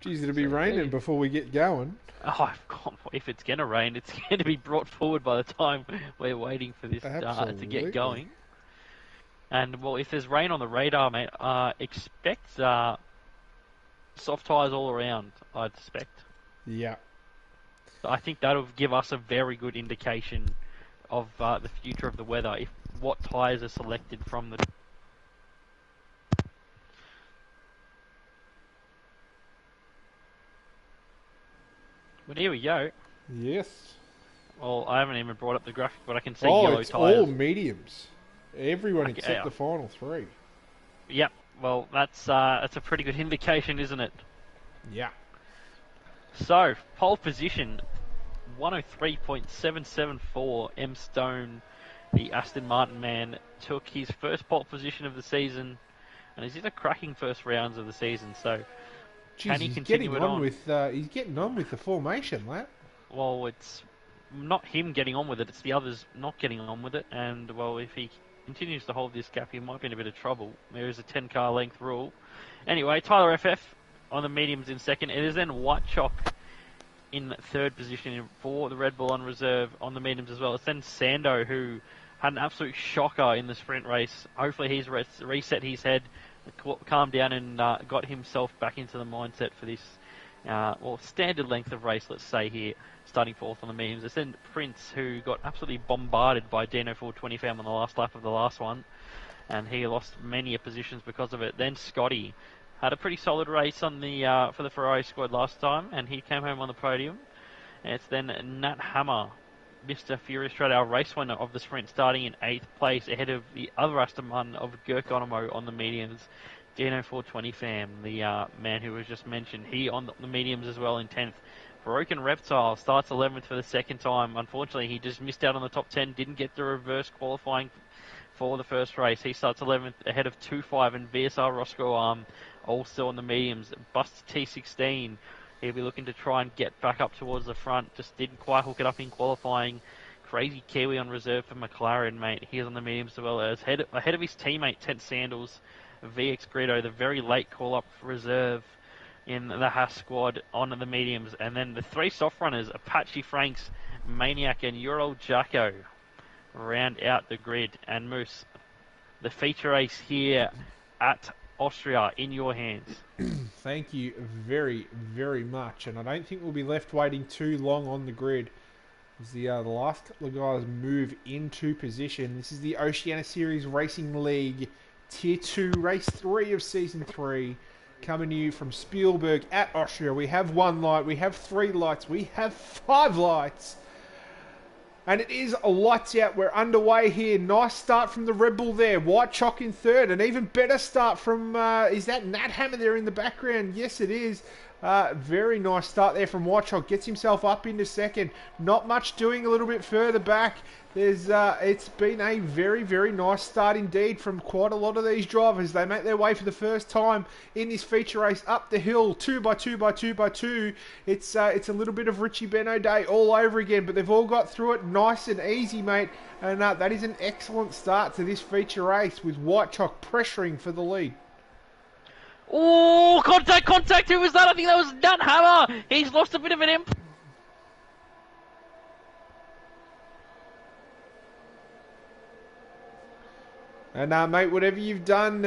Geez, it'll be raining before we get going. Oh, if it's going to rain, it's going to be brought forward by the time we're waiting for this to get Absolutely. going. And, well, if there's rain on the radar, mate, expect soft tyres all around, I'd expect. Yeah. So I think that'll give us a very good indication of the future of the weather, if what tyres are selected from the... Well, here we go. Yes. Well, I haven't even brought up the graphic, but I can see Oh, yellow it's all tyres. mediums. Everyone Okay, except yeah. the final three. Yep. Well, that's a pretty good indication, isn't it? Yeah. So, pole position 103.774. M Stone, the Aston Martin man, took his first pole position of the season, and he's in a cracking first rounds of the season. So, Jeez, can he continue it on? he's getting on with the formation, lad. Well, it's not him getting on with it; it's the others not getting on with it. And well, if he continues to hold this gap, he might be in a bit of trouble. There is a 10-car length rule. Anyway, Tyler FF on the mediums in second. It is then White Chalk in third position for the Red Bull on reserve on the mediums as well. It's then Sando, who had an absolute shocker in the sprint race. Hopefully he's reset his head, calmed down, and got himself back into the mindset for this standard length of race, let's say here, starting fourth on the mediums. It's then Prince, who got absolutely bombarded by Dino 420 fam on the last lap of the last one, and he lost many positions because of it. Then Scotty had a pretty solid race on the for the Ferrari squad last time, and he came home on the podium. And it's then Nat Hammer, Mr. Furious Straight, our race winner of the sprint, starting in 8th place ahead of the other Aston Martin of Gurkonomo on the mediums. Dino 420 fam, the man who was just mentioned, he on the mediums as well in 10th. Broken Reptile starts 11th for the second time. Unfortunately, he just missed out on the top 10, didn't get the reverse qualifying for the first race. He starts 11th ahead of 2-5 and VSR Roscoe also on the mediums. Bust T16. He'll be looking to try and get back up towards the front. Just didn't quite hook it up in qualifying. Crazy Kiwi on reserve for McLaren, mate. He's on the mediums as well as ahead of his teammate Ted Sandals. VX Greedo, the very late call-up reserve in the Haas squad on the mediums. And then the three soft runners, Apache Franks, Maniac, and your old Jacko, round out the grid. And Moose, the feature race here at Austria in your hands. Thank you very, very much. And I don't think we'll be left waiting too long on the grid as the last couple of guys move into position. This is the Oceania Series Racing League Tier 2, Race 3 of Season 3. Coming to you from Spielberg at Austria. We have one light, we have 3 lights, we have 5 lights. And it is a lights out. We're underway here. Nice start from the Red Bull there. White Chalk in third. An even better start from, is that Nat Hammer there in the background? Yes, it is. Very nice start there from White Chalk. Gets himself up into second. Not much doing a little bit further back. It's been a very, very nice start indeed from quite a lot of these drivers. They make their way for the first time in this feature race up the hill, 2 by 2 by 2 by 2. It's a little bit of Richie Beno Day all over again, but they've all got through it nice and easy, mate. And that is an excellent start to this feature race with White Chalk pressuring for the lead. Oh, contact! Who was that? I think that was Nat Hammer. He's lost a bit of an imp. And mate, whatever you've done,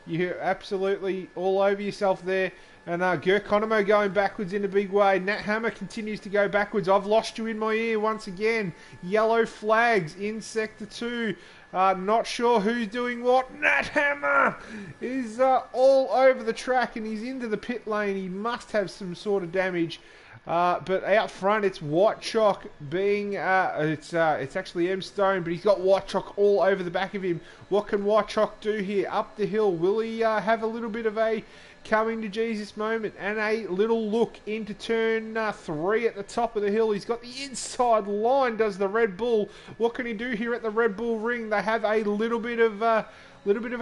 you're absolutely all over yourself there. And Gurkonomo going backwards in a big way. Nat Hammer continues to go backwards. I've lost you in my ear once again. Yellow flags in Sector 2. Not sure who's doing what. Nat Hammer is all over the track and he's into the pit lane. He must have some sort of damage. But out front, it's White Chalk being, it's actually M Stone, but he's got White Chalk all over the back of him. What can White Chalk do here up the hill? Will he have a little bit of a coming to Jesus moment and a little look into turn 3 at the top of the hill? He's got the inside line, does the Red Bull. What can he do here at the Red Bull ring? They have a little bit of a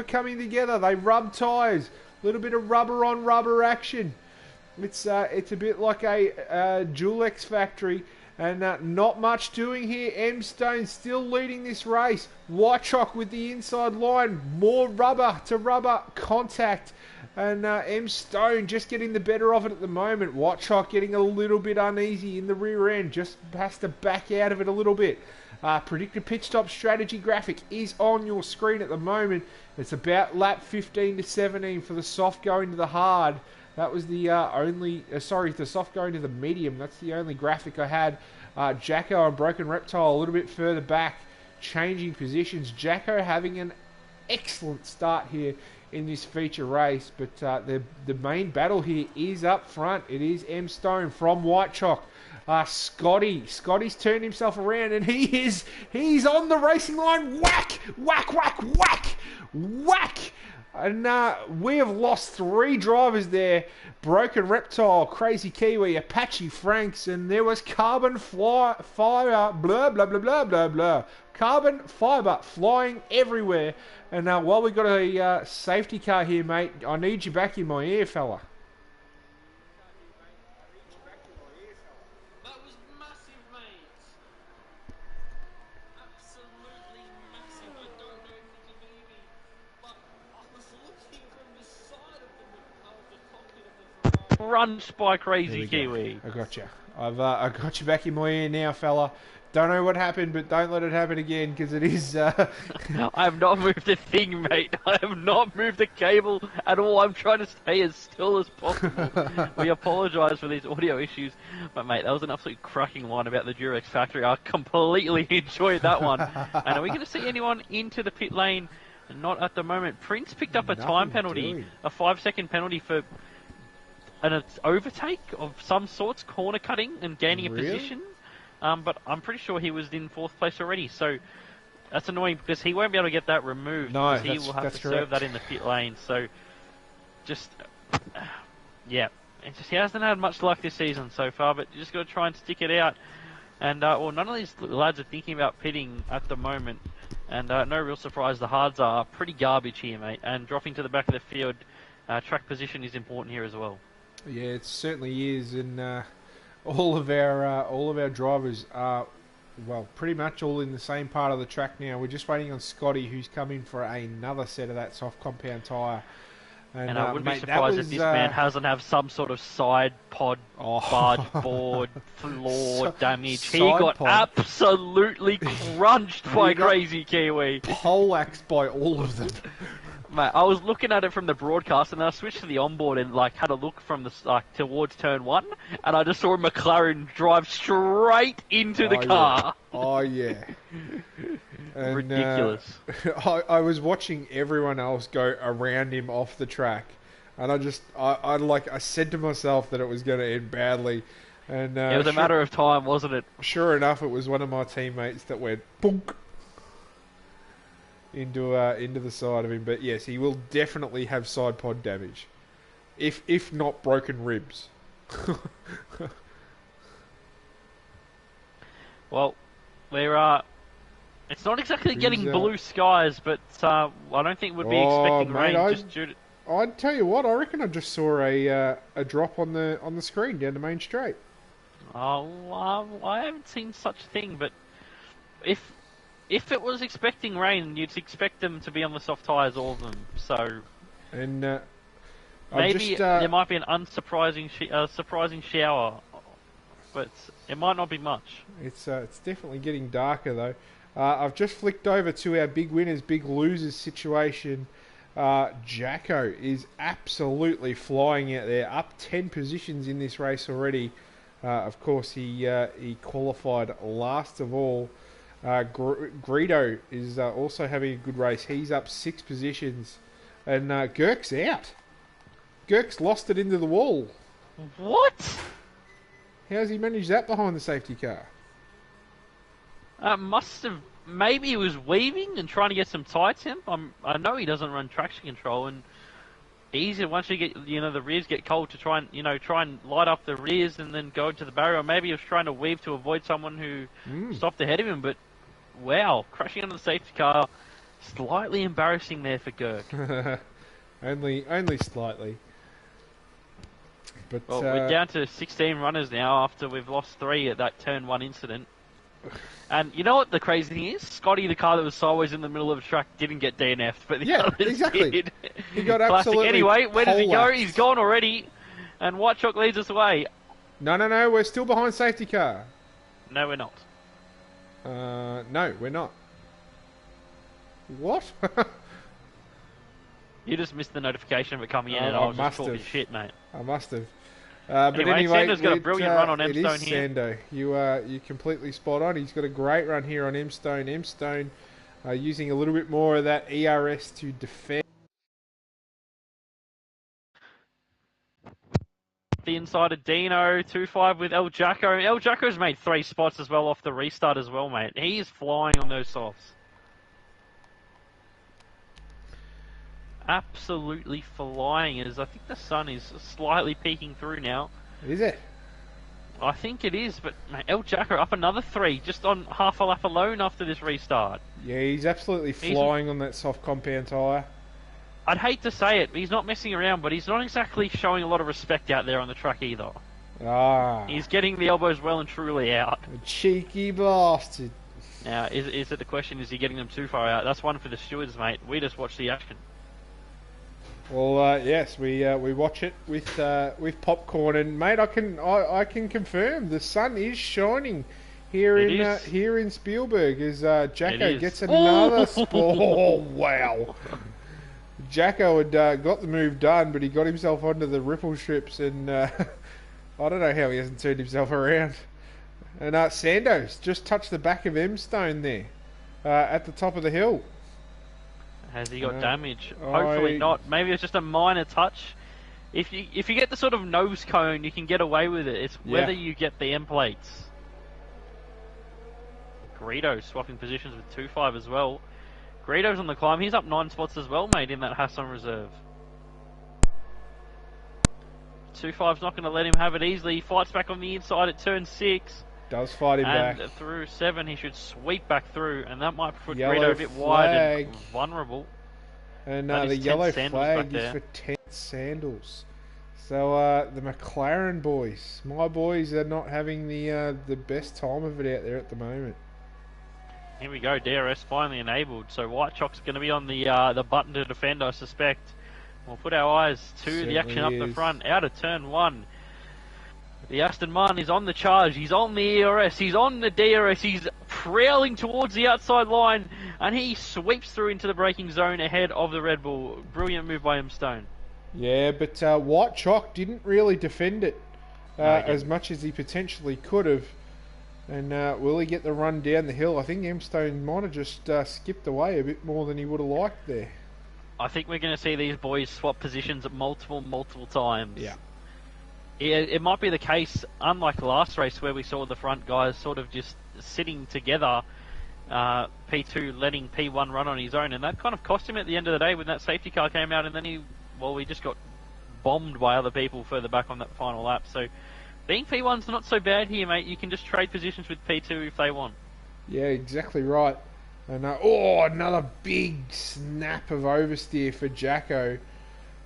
coming together. They rub tyres, a little bit of rubber on rubber action. It's a bit like a Julex factory, and not much doing here. M Stone still leading this race. White Chalk with the inside line, more rubber to rubber contact. And M Stone just getting the better of it at the moment. Watchhawk getting a little bit uneasy in the rear end. Just has to back out of it a little bit. Predicted pitch stop strategy graphic is on your screen at the moment. It's about lap 15 to 17 for the soft going to the hard. That was the the soft going to the medium. That's the only graphic I had. Jacko and Broken Reptile a little bit further back, changing positions. Jacko having an excellent start here in this feature race, but the main battle here is up front. It is M Stone from White Chalk. Scotty's turned himself around and he's on the racing line. Whack, whack, whack, whack, whack. And we have lost 3 drivers there. Broken Reptile, Crazy Kiwi, Apache Franks, and there was Carbon Fire, blah, blah, blah, blah, blah, blah. Carbon fibre flying everywhere. And while we got a safety car here, mate, I need you back in my ear, fella. That was massive, mate. Absolutely massive. I don't know if you can hear me, but I was looking from the side of the cockpit of the Ferrari. Crunched by Crazy Kiwi. I got you. I got you back in my ear now, fella. Don't know what happened, but don't let it happen again, because it is... I have not moved a thing, mate. I have not moved the cable at all. I'm trying to stay as still as possible. We apologise for these audio issues. But, mate, that was an absolute cracking line about the Durex factory. I completely enjoyed that one. And are we going to see anyone into the pit lane? Not at the moment. Prince picked up a time penalty, a 5-second penalty for an overtake of some sorts, corner cutting and gaining a position. But I'm pretty sure he was in 4th place already, so that's annoying because he won't be able to get that removed. No, he will have to serve that in the pit lane. So, yeah, he hasn't had much luck this season so far, but you just got to try and stick it out. And none of these lads are thinking about pitting at the moment, and no real surprise, the hards are pretty garbage here, mate. And dropping to the back of the field, track position is important here as well. Yeah, it certainly is, and. All of our drivers are, well, pretty much all in the same part of the track now. We're just waiting on Scotty, who's coming for another set of that soft compound tyre. And I wouldn't be surprised if this man hasn't have some sort of side pod, barge board, floor damage. He got absolutely crunched by Crazy Kiwi. Poleaxed by all of them. Mate, I was looking at it from the broadcast, and then I switched to the onboard and had a look from the towards turn 1, and I just saw a McLaren drive straight into the car. Yeah. Oh yeah, and, ridiculous. I was watching everyone else go around him off the track, and I said to myself that it was going to end badly, and it was a matter of time, wasn't it? Sure enough, it was one of my teammates that went boonk into the side of him. But yes, he will definitely have side pod damage, if not broken ribs. Well, it's not exactly getting blue skies, but I don't think we'd be expecting rain. I'd tell you what, I reckon I just saw a drop on the screen down the main straight. Oh, I haven't seen such a thing, but if it was expecting rain, you'd expect them to be on the soft tyres, all of them. So, and maybe there might be an surprising shower, but it might not be much. It's definitely getting darker though. I've just flicked over to our big winners, big losers situation. Jacko is absolutely flying out there, up 10 positions in this race already. Of course, he qualified last of all. Greedo is also having a good race. He's up 6 positions. And Girk's out. Girk's lost it into the wall. What? How's he managed that behind the safety car? Must have... Maybe he was weaving and trying to get some tight temp. I know he doesn't run traction control, and easier once you get the rears get cold to try and light up the rears and then go into the barrier. Or maybe he was trying to weave to avoid someone who stopped ahead of him. But wow, crashing under the safety car, slightly embarrassing there for Girk. only slightly. But well, we're down to 16 runners now after we've lost 3 at that turn 1 incident. And you know what the crazy thing is? Scotty, the car that was sideways in the middle of the track, didn't get DNF'd, but the others exactly. did. He got Classic. absolutely Anyway, where does he go? poleaxed. He's gone already, and White Chalk leads us away. No, we're still behind safety car. No, we're not. No, we're not. What? You just missed the notification of it coming in, Oh, and I I was just must talking have. shit, mate. I must have. But Anyway, Sando's got a brilliant run on it is M-Stone here. Sando. You're completely spot on. He's got a great run here on M-Stone. M-Stone using a little bit more of that ERS to defend. The inside of Dino, 2-5 with El Jacko. El Jacko's made 3 spots as well off the restart as well, mate. He is flying on those softs. Absolutely flying, as I think the sun is slightly peeking through now. Is it? I think it is, but mate, El Jacko up another 3 just on half a lap alone after this restart. Yeah, he's absolutely flying on that soft compound tyre. I'd hate to say it, he's not messing around, but he's not exactly showing a lot of respect out there on the track either. Ah. He's getting the elbows well and truly out. A cheeky bastard. Now, is it the question, is he getting them too far out? That's one for the stewards, mate. We just watch the action. Well, yes, we watch it with popcorn, and mate, I can confirm the sun is shining here in Spielberg as Jacko gets another sport. Oh, wow! Jacko had got the move done, but he got himself onto the ripple strips, and I don't know how he hasn't turned himself around. And Sando's just touched the back of M-Stone there at the top of the hill. Has he got damage? Hopefully not. Maybe it's just a minor touch. If you get the sort of nose cone, you can get away with it. It's whether you get the M plates. Greedo swapping positions with 2-5 as well. Greedo's on the climb. He's up 9 spots as well, mate, in that Hassan reserve. 2-5's not going to let him have it easily. He fights back on the inside at turn 6. Does fight him back. And through 7, he should sweep back through, and that might put Yellow Greedo a bit wide and vulnerable. And the yellow flag is for 10 Sandals. So the McLaren boys, my boys, are not having the best time of it out there at the moment. Here we go, DRS finally enabled. So White Chalk's going to be on the button to defend, I suspect. We'll put our eyes to the action up the front, out of turn 1. The Aston Martin is on the charge, he's on the ERS, he's on the DRS, he's prowling towards the outside line, and he sweeps through into the braking zone ahead of the Red Bull. Brilliant move by M-Stone. Yeah, but White Chalk didn't really defend it as much as he potentially could have. And will he get the run down the hill? I think M-Stone might have just skipped away a bit more than he would have liked there. I think we're going to see these boys swap positions multiple times. Yeah. It might be the case, unlike last race where we saw the front guys sort of just sitting together, P2 letting P1 run on his own, and that kind of cost him at the end of the day when that safety car came out, and then he just got bombed by other people further back on that final lap. So being P1's not so bad here, mate. You can just trade positions with P2 if they want. Yeah, exactly right. And another big snap of oversteer for Jacko.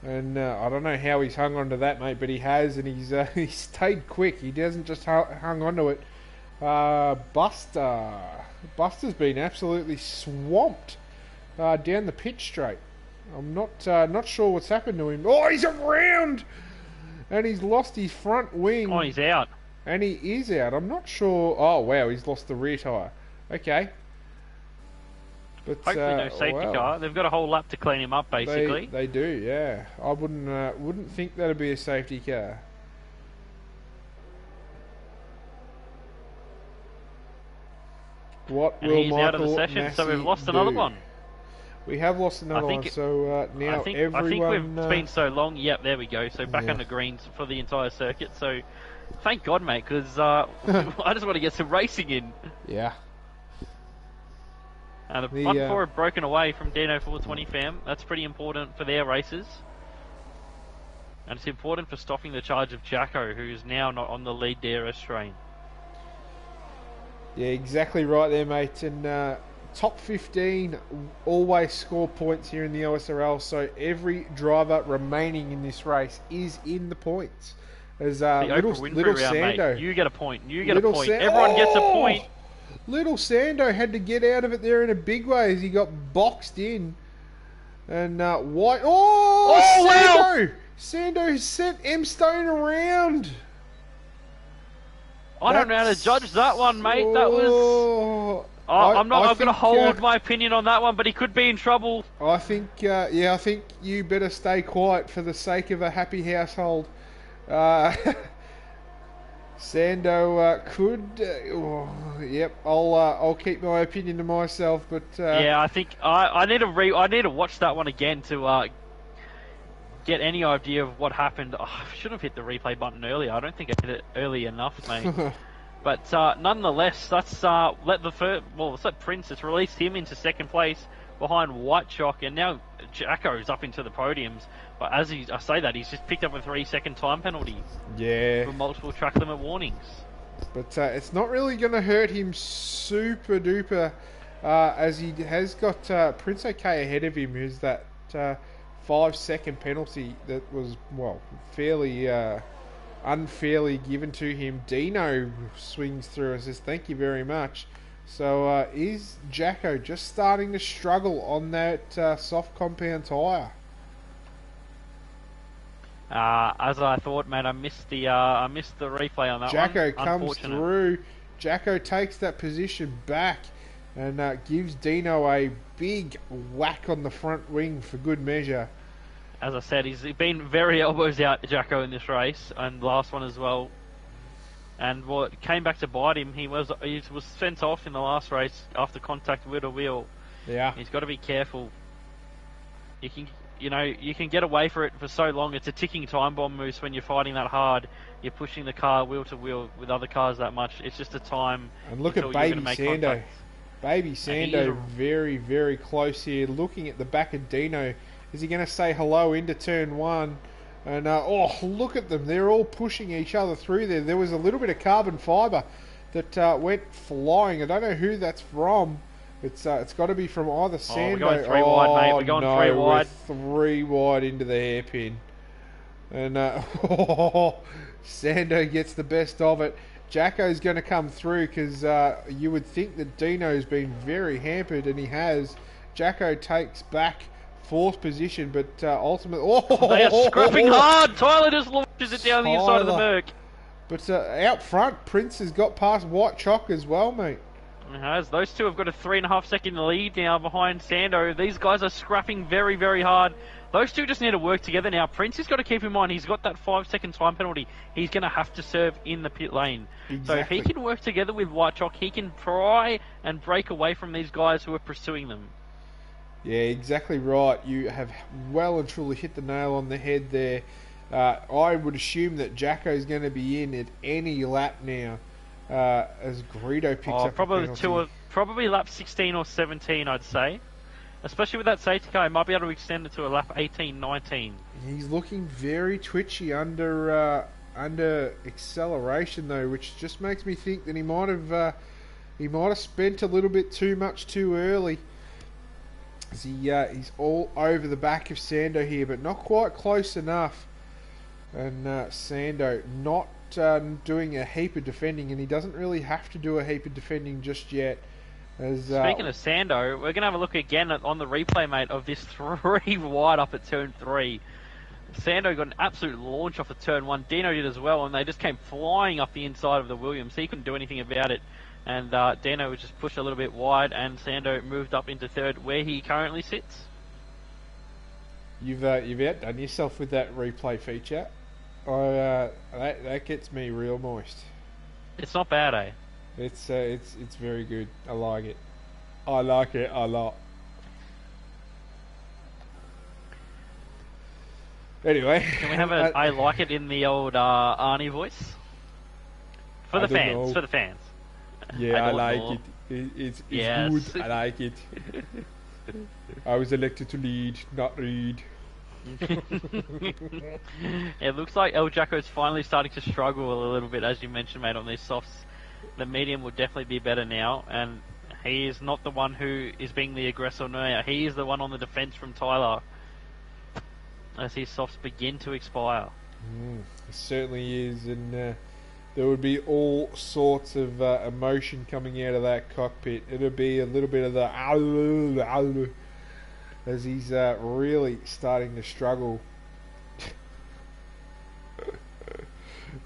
And I don't know how he's hung on to that, mate, but he has, and he's stayed quick. He hasn't just hung on to it. Buster's been absolutely swamped down the pit straight. I'm not sure what's happened to him. Oh, he's around! And he's lost his front wing. Oh, he's out. And he is out. I'm not sure. Oh, wow, he's lost the rear tyre. Okay. But, hopefully no safety car. They've got a whole lap to clean him up, basically. They do, yeah. I wouldn't think that'd be a safety car. What and will he's Michael out of the session, Massey so we've lost do? another one. We have lost another one, so now everyone... I think we've been so long. Yep, there we go. So back on the greens for the entire circuit. So thank God, mate, because I just want to get some racing in. Yeah. The front four have broken away from Dino 420 fam. That's pretty important for their races. And it's important for stopping the charge of Jacko, who is now not on the lead DRS train. Yeah, exactly right there, mate. And top 15 always score points here in the OSRL, so every driver remaining in this race is in the points. As little round, Sando, mate. You get a point. You get a point. Everyone gets a point. little Sando had to get out of it there in a big way as he got boxed in. And White... Oh, Sando! Wow. Sando sent M Stone around. I don't know how to judge that one, mate. That was... I'm going to hold my opinion on that one, but he could be in trouble. I think, I think you better stay quiet for the sake of a happy household. Sando could. Yep, I'll keep my opinion to myself. But yeah, I think I need to watch that one again to get any idea of what happened. Oh, I should have hit the replay button earlier. I don't think I hit it early enough, mate. But nonetheless, let's let Prince has released him into second place behind White Chalk, and now Jacko's up into the podiums. But as I say that, he's just picked up a 3-second time penalty. Yeah. For multiple track limit warnings. But it's not really going to hurt him super duper, as he has got Prince OK ahead of him, who's that 5-second penalty that was, well, fairly unfairly given to him. Dino swings through and says thank you very much. So is Jacko just starting to struggle on that soft compound tyre? As I thought, mate, I missed the replay on that Jacko one. comes through. Jacko takes that position back and gives Dino a big whack on the front wing for good measure. As I said, he's been very elbows out, Jacko, in this race, and last one as well. And what came back to bite him, he was sent off in the last race after contact with a wheel. Yeah. He's got to be careful. You can get away for it for so long. It's a ticking time bomb, Moose, when you're fighting that hard. You're pushing the car wheel to wheel with other cars that much. It's just a time. And look at Baby Sando. Contact. Baby Sando very, very close here, looking at the back of Dino. Is he going to say hello into turn one? And look at them. They're all pushing each other through there. There was a little bit of carbon fibre that went flying. I don't know who that's from. It's got to be from either Sando. We're going 3 wide, mate. We're going 3 wide. We're 3 wide into the hairpin. And Sando gets the best of it. Jacko's going to come through because you would think that Dino's been very hampered, and he has. Jacko takes back 4th position, but ultimately... they are scrapping hard! Tyler just launches it down the inside of the Merc. But out front, Prince has got past White Chalk as well, mate. It has. Those two have got a 3.5-second lead now behind Sando. These guys are scrapping very, very hard. Those two just need to work together now. Prince has got to keep in mind he's got that 5-second time penalty. He's going to have to serve in the pit lane. Exactly. So if he can work together with White Chalk, he can try and break away from these guys who are pursuing them. Yeah, exactly right. You have well and truly hit the nail on the head there. I would assume that Jacko's going to be in at any lap now, as Greedo picks up probably lap 16 or 17, I'd say. Especially with that safety car, he might be able to extend it to a lap 18, 19. He's looking very twitchy under acceleration though, which just makes me think that he might have spent a little bit too much too early. He's all over the back of Sando here, but not quite close enough. And Sando not doing a heap of defending, and he doesn't really have to do a heap of defending just yet. Speaking of Sando, we're going to have a look again on the replay, mate, of this 3 wide up at turn 3. Sando got an absolute launch off of turn 1. Dino did as well, and they just came flying up the inside of the Williams. He couldn't do anything about it. And Dino was just pushed a little bit wide, and Sando moved up into 3rd, where he currently sits. You've outdone yourself with that replay feature. That gets me real moist. It's not bad, eh? It's very good. I like it. I like it a lot. Anyway, can we have a I like it in the old Arnie voice? For the fans. Yeah, I like it. It's yes. Good. I like it. I was elected to lead, not read. It looks like El Jacko's finally starting to struggle a little bit, as you mentioned, mate, on these softs. The medium will definitely be better now, and he is not the one who is being the aggressor now. He is the one on the defence from Tyler, as his softs begin to expire. It certainly is, and there would be all sorts of emotion coming out of that cockpit. It'll be a little bit of the as he's really starting to struggle.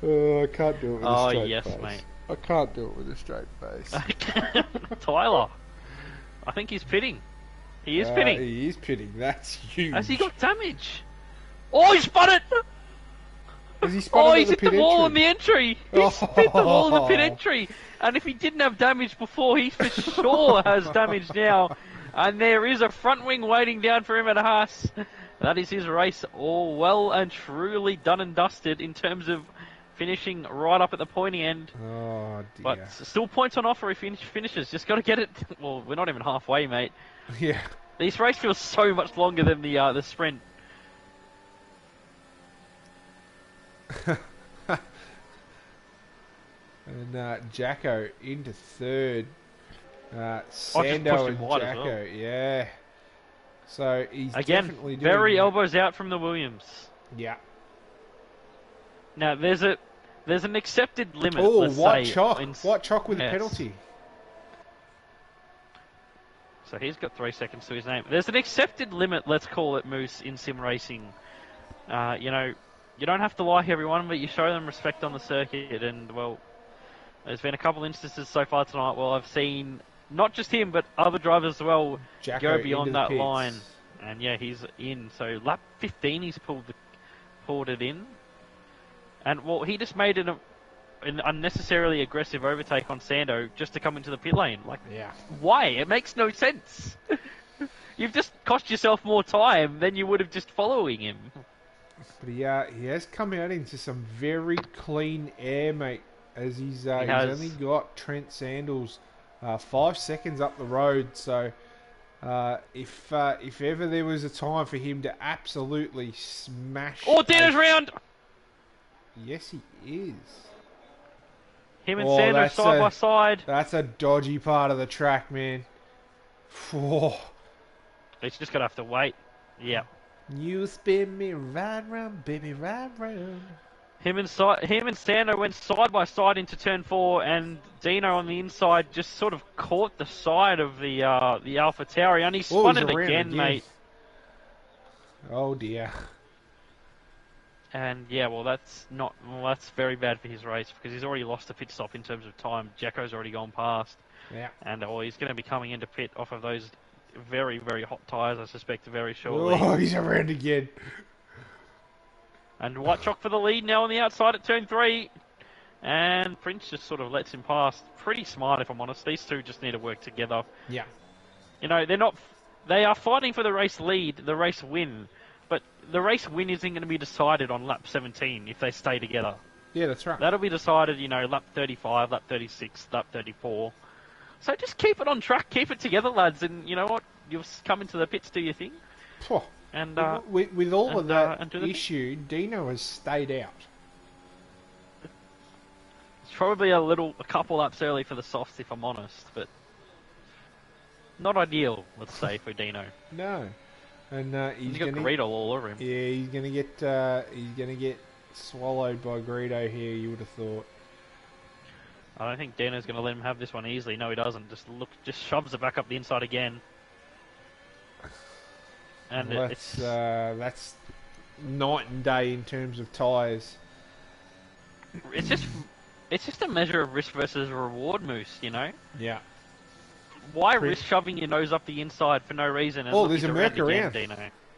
Oh, I can't do it with a straight face. Mate. I can't do it with a straight face. Tyler, I think he's pitting. He is pitting. He is pitting. That's huge. Has he got damage? Oh, he spun it! Has he spun it he's hit the wall in the entry. He's hit the wall in the pit entry. And if he didn't have damage before, he for sure has damage now. And there is a front wing waiting down for him at Haas. That is his race all well and truly done and dusted in terms of finishing right up at the pointy end. Oh, dear. But still points on offer if he finishes. Just got to get it. Well, we're not even halfway, mate. Yeah. This race feels so much longer than the sprint. And Jacko into third. Sando and Jacko, well. Yeah. So he's again definitely doing very elbows out from the Williams. Yeah. Now there's an accepted limit. Oh, white chalk with a penalty. So he's got 3 seconds to his name. There's an accepted limit, let's call it, Moose, in sim racing. You know, you don't have to like everyone, but you show them respect on the circuit. And, well, there's been a couple instances so far tonight where I've seen not just him, but other drivers as well go beyond that line. And, yeah, he's in. So lap 15, he's pulled it in. And, well, he just made an unnecessarily aggressive overtake on Sando just to come into the pit lane. Like, yeah. Why? It makes no sense. You've just cost yourself more time than you would have just following him. But he has come out into some very clean air, mate, as he's only got Trent Sandals 5 seconds up the road. So if ever there was a time for him to absolutely smash... Oh, Dino's round! Yes, he is. Him and Sando side by side. That's a dodgy part of the track, man. Oh. He's just going to have to wait. Yeah. You spin me right round, baby, right round. Him and Sando went side by side into turn 4, and Dino on the inside just sort of caught the side of the Alpha Tauri, and he spun it again, mate. Oh dear. And yeah, well, that's very bad for his race because he's already lost a pit stop in terms of time. Jacko's already gone past. Yeah. And he's going to be coming into pit off of those very, very hot tyres, I suspect, very shortly. Oh, he's around again. And White Chalk for the lead now on the outside at turn 3. And Prince just sort of lets him pass. Pretty smart, if I'm honest. These two just need to work together. Yeah. You know, they are fighting for the race lead, the race win. But the race win isn't going to be decided on lap 17 if they stay together. Yeah, that's right. That'll be decided, lap 35, lap 36, lap 34. So just keep it on track, keep it together, lads, and you know what? You'll come into the pits, do your thing. Oh, and with all of that issue, Dino has stayed out. It's probably a couple laps early for the softs, if I'm honest, but not ideal, let's say, for Dino. No. And he's got Greedo all over him. Yeah, he's gonna get swallowed by Greedo here. You would have thought. I don't think Dino's gonna let him have this one easily. No, he doesn't. Just shoves it back up the inside again. And well, that's night and day in terms of tyres. It's just a measure of risk versus reward, Moose. Yeah. Why risk shoving your nose up the inside for no reason? And there's a Merc around. Dino.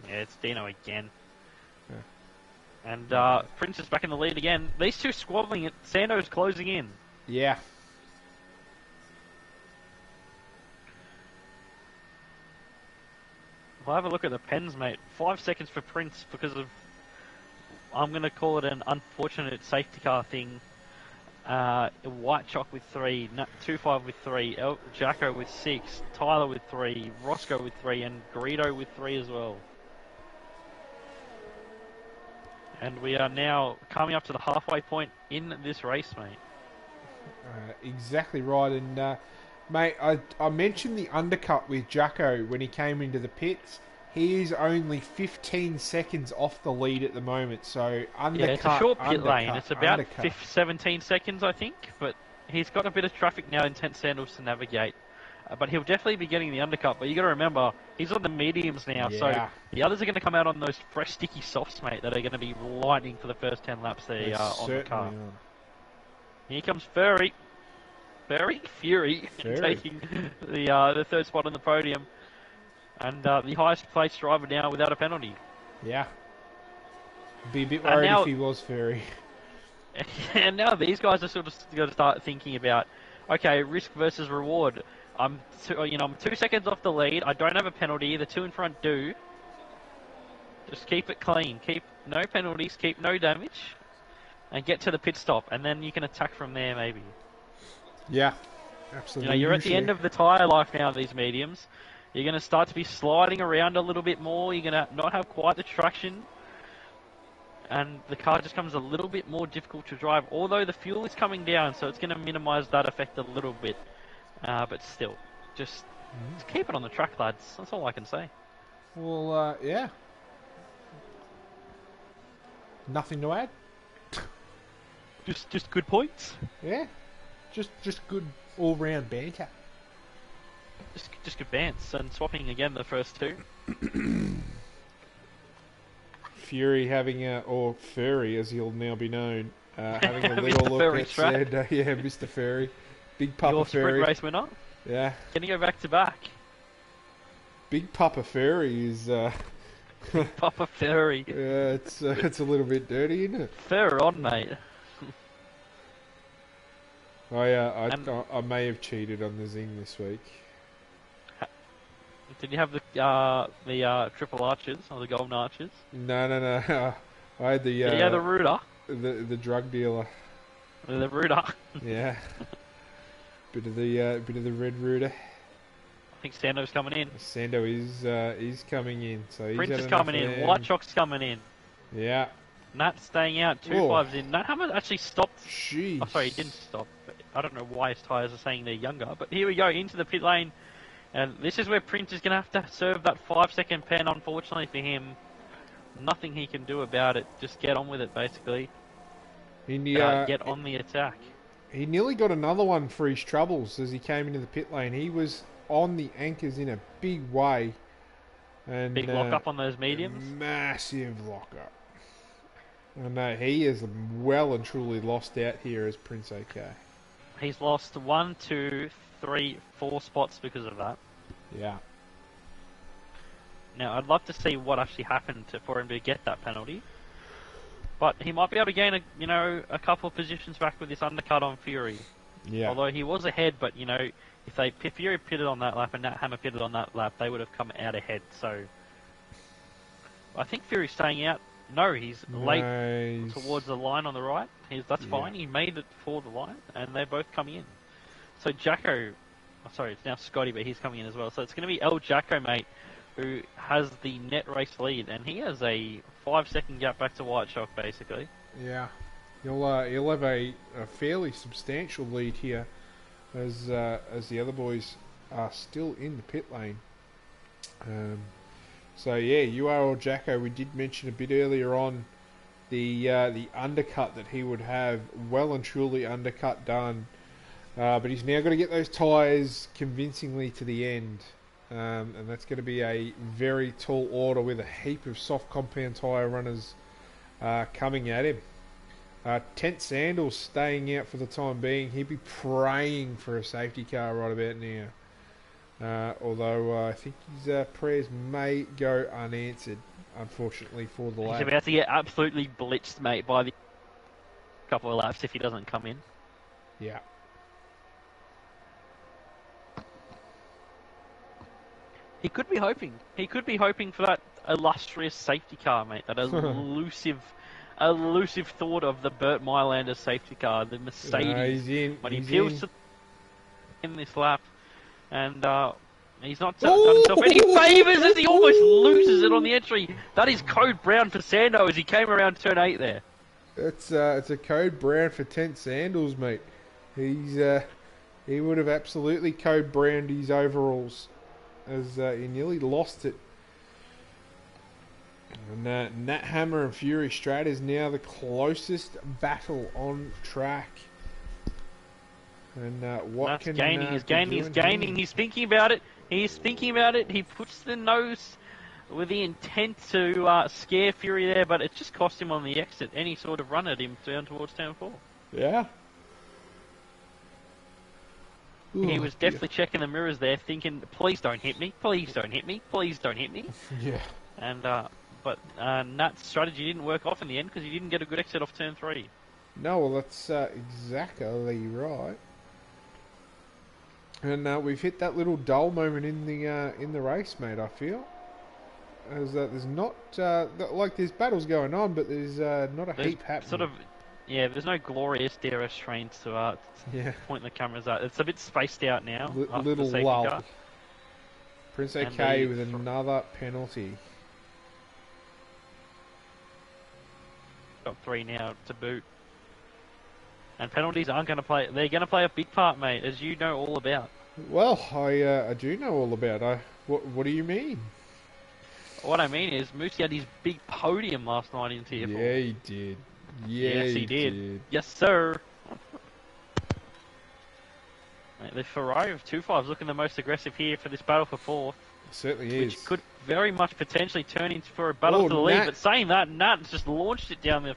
Yeah, it's Dino again. Yeah. And Prince is back in the lead again. These two squabbling it. Sando's closing in. Yeah. We'll have a look at the pens, mate. 5 seconds for Prince because of, I'm going to call it an unfortunate safety car thing. White Chalk with 3, 2-5 with 3, Jacko with 6, Tyler with 3, Roscoe with 3, and Greedo with 3 as well. And we are now coming up to the halfway point in this race, mate. Exactly right. And, mate, I mentioned the undercut with Jacko when he came into the pits. He is only 15 seconds off the lead at the moment, so undercut. Yeah, it's a short pit lane. It's about undercut. 17 seconds, I think, but he's got a bit of traffic now in Tent Sandals to navigate. But he'll definitely be getting the undercut. But you got to remember, he's on the mediums now, so the others are going to come out on those fresh, sticky softs, mate, that are going to be lightning for the first 10 laps there on the car. Here comes Fury, taking the third spot on the podium, and the highest placed driver now without a penalty. Yeah. Be a bit worried if he was Fury. And now these guys are sort of going to start thinking about, okay, risk versus reward. I'm 2 seconds off the lead. I don't have a penalty. The two in front do. Just keep it clean. Keep no penalties. Keep no damage, and get to the pit stop. And then you can attack from there, maybe. Yeah, absolutely. You're at the end of the tyre life now. These mediums, you're going to start to be sliding around a little bit more. You're going to not have quite the traction, and the car just becomes a little bit more difficult to drive. Although the fuel is coming down, so it's going to minimise that effect a little bit. But still, just keep it on the track, lads. That's all I can say. Well, yeah. Nothing to add. Just good points. Yeah, just good all-round banter. Just good bants and swapping again the first two. Fury having or Furry as he'll now be known, having a little look at Sando. Yeah, Mr. Furry. Big Papa Your Furry. sprint race winner? Yeah. Can you go back to back? Big Papa Furry is... Papa Furry. Yeah, it's a little bit dirty, isn't it? Fur on, mate. I may have cheated on the Zing this week. Did you have the triple arches or the golden arches? No. I had the... yeah, the Rooter. The drug dealer. The Rooter. Yeah. Bit of the red Rooter. I think Sando's coming in. Sando is coming in. So Prince is coming in. White Chalk's coming in. Yeah. Nat staying out. 2.5's in. Nat Hammer actually stopped. Jeez. Oh, sorry, he didn't stop. I don't know why his tyres are saying they're younger. But here we go into the pit lane. And this is where Prince is going to have to serve that 5-second pen. Unfortunately for him, nothing he can do about it. Just get on with it, basically. Get on the attack. He nearly got another one for his troubles as he came into the pit lane. He was on the anchors in a big way. And, big lock up on those mediums. Massive lock up. And he is well and truly lost out here as Prince OK. He's lost 1, 2, 3, 4 spots because of that. Yeah. Now, I'd love to see what actually happened for him to get that penalty. But he might be able to gain a couple of positions back with this undercut on Fury. Yeah. Although he was ahead, but if Fury pitted on that lap and Nat Hammer pitted on that lap, they would have come out ahead. So I think Fury's staying out. No, he's late towards the line on the right. That's fine. He made it for the line, and they're both coming in. So Jacko, sorry, it's now Scotty, but he's coming in as well. So it's going to be El Jacko, mate, who has the net race lead, and he has a 5-second gap back to White Chalk, basically. Yeah, he'll have a fairly substantial lead here, as the other boys are still in the pit lane. So yeah, URL Jacko, we did mention a bit earlier on the undercut that he would have, well and truly undercut done, but he's now got to get those tyres convincingly to the end. And that's going to be a very tall order with a heap of soft compound tyre runners coming at him. Tent Sandals staying out for the time being. He'd be praying for a safety car right about now. Although I think his prayers may go unanswered, unfortunately, for the lap. He's about to get absolutely blitzed, mate, by the couple of laps if he doesn't come in. Yeah. He could be hoping. He could be hoping for that illustrious safety car, mate. That elusive thought of the Burt Mylander safety car, the Mercedes. He's in. But he peels in this lap, and he's not done himself any favours as he almost loses it on the entry. That is code brown for Sando as he came around turn 8 there. It's a code brown for Tent Sandals, mate. He would have absolutely code browned his overalls, as he nearly lost it And Nat Hammer and Fury Strat is now the closest battle on track. And what That's can gaining, he's be gaining, he's doing gaining, here? he's thinking about it, he's thinking about it, he puts the nose with the intent to scare Fury there, but it just cost him on the exit any sort of run at him down towards turn 4. Yeah. He Ooh, was definitely checking the mirrors there, thinking, please don't hit me, please don't hit me, please don't hit me. Yeah. And but Nat's strategy didn't work off in the end because he didn't get a good exit off turn 3. No, well, that's exactly right. And we've hit that little dull moment in the race, mate. I feel as there's not like there's battles going on, but there's not a heap happening. Sort of, yeah. There's no glorious DRS trains to point the cameras at. It's a bit spaced out now. Little the lull. car. Prince OK with another penalty. Got 3 now to boot. And penalties aren't going to play. They're going to play a big part, mate, as you know all about. Well, I do know all about. What do you mean? What I mean is, Moosey had his big podium last night in Tier 4. Yeah, he did. Yeah, yes, he did. Yes, sir. Mate, the Ferrari of 2.5 is looking the most aggressive here for this battle for 4th. It certainly is. Which could very much potentially turn into for a battle for the lead. But saying that, Nat's just launched it down the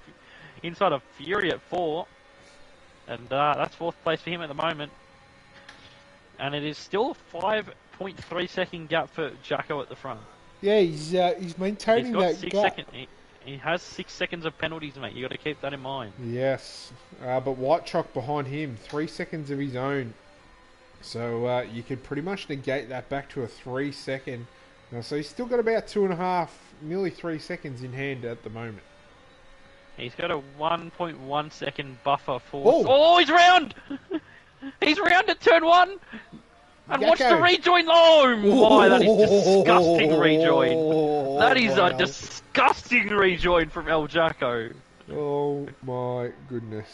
inside of Fury at 4. And that's 4th place for him at the moment. And it is still a 5.3 second gap for Jacko at the front. Yeah, he's maintaining that gap. He has 6 seconds of penalties, mate. You got to keep that in mind. Yes, but White Chalk behind him, 3 seconds of his own. So you could pretty much negate that back to a 3 second. So he's still got about 2.5, nearly 3 seconds in hand at the moment. He's got a 1.1 second buffer for... Oh, he's round! He's round at turn 1! And watch the rejoin. Oh my, that is disgusting rejoin. That is a disgusting rejoin from El Jacko. Oh my goodness.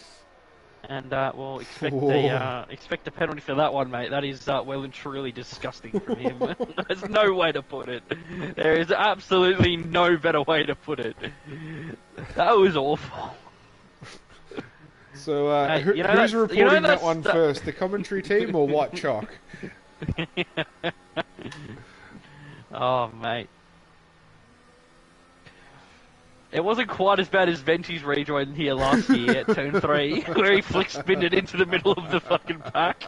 And we'll expect a penalty for that one, mate. That is well and truly disgusting from him. There's no way to put it. There is absolutely no better way to put it. That was awful. So who's reporting that one first? The commentary team or White Chalk? Oh, mate. It wasn't quite as bad as Venti's rejoin here last year at turn 3, where he flick-spinned it into the middle of the fucking pack.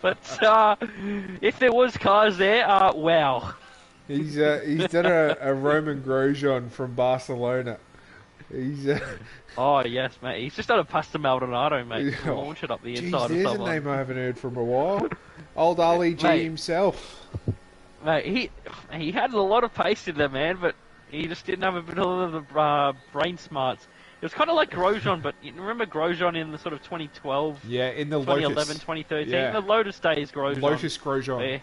But if there was cars there, wow. He's done a Roman Grosjean from Barcelona. Oh, yes, mate. He's just done a Pasta Maldonado, mate. Launch it up the inside of someone. There's a name I haven't heard from a while. Old Ali G himself. Mate, he had a lot of pace in there, man, but he just didn't have a bit of the brain smarts. It was kind of like Grosjean, but you remember Grosjean in the sort of 2012, yeah, in the 2011, Lotus. 2013, yeah. The Lotus days Grosjean. Lotus Grosjean.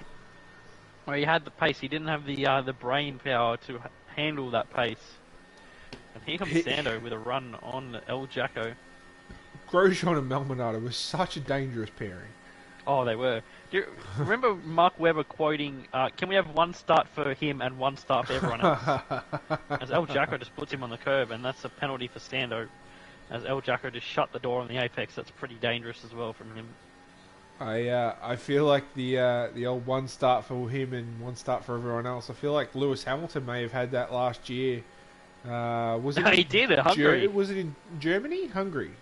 Where he had the pace, he didn't have the brain power to handle that pace. And here comes Sando with a run on El Jacko. Grosjean and Maldonado was such a dangerous pairing. Oh, they were. Do you remember Mark Webber quoting, can we have one start for him and one start for everyone else? As El Jacko just puts him on the curb, and that's a penalty for Sando. As El Jacko just shut the door on the apex, that's pretty dangerous as well from him. I feel like the old one start for him and one start for everyone else. I feel like Lewis Hamilton may have had that last year. Was it? He did at Hungary. Was it in Germany? Hungary,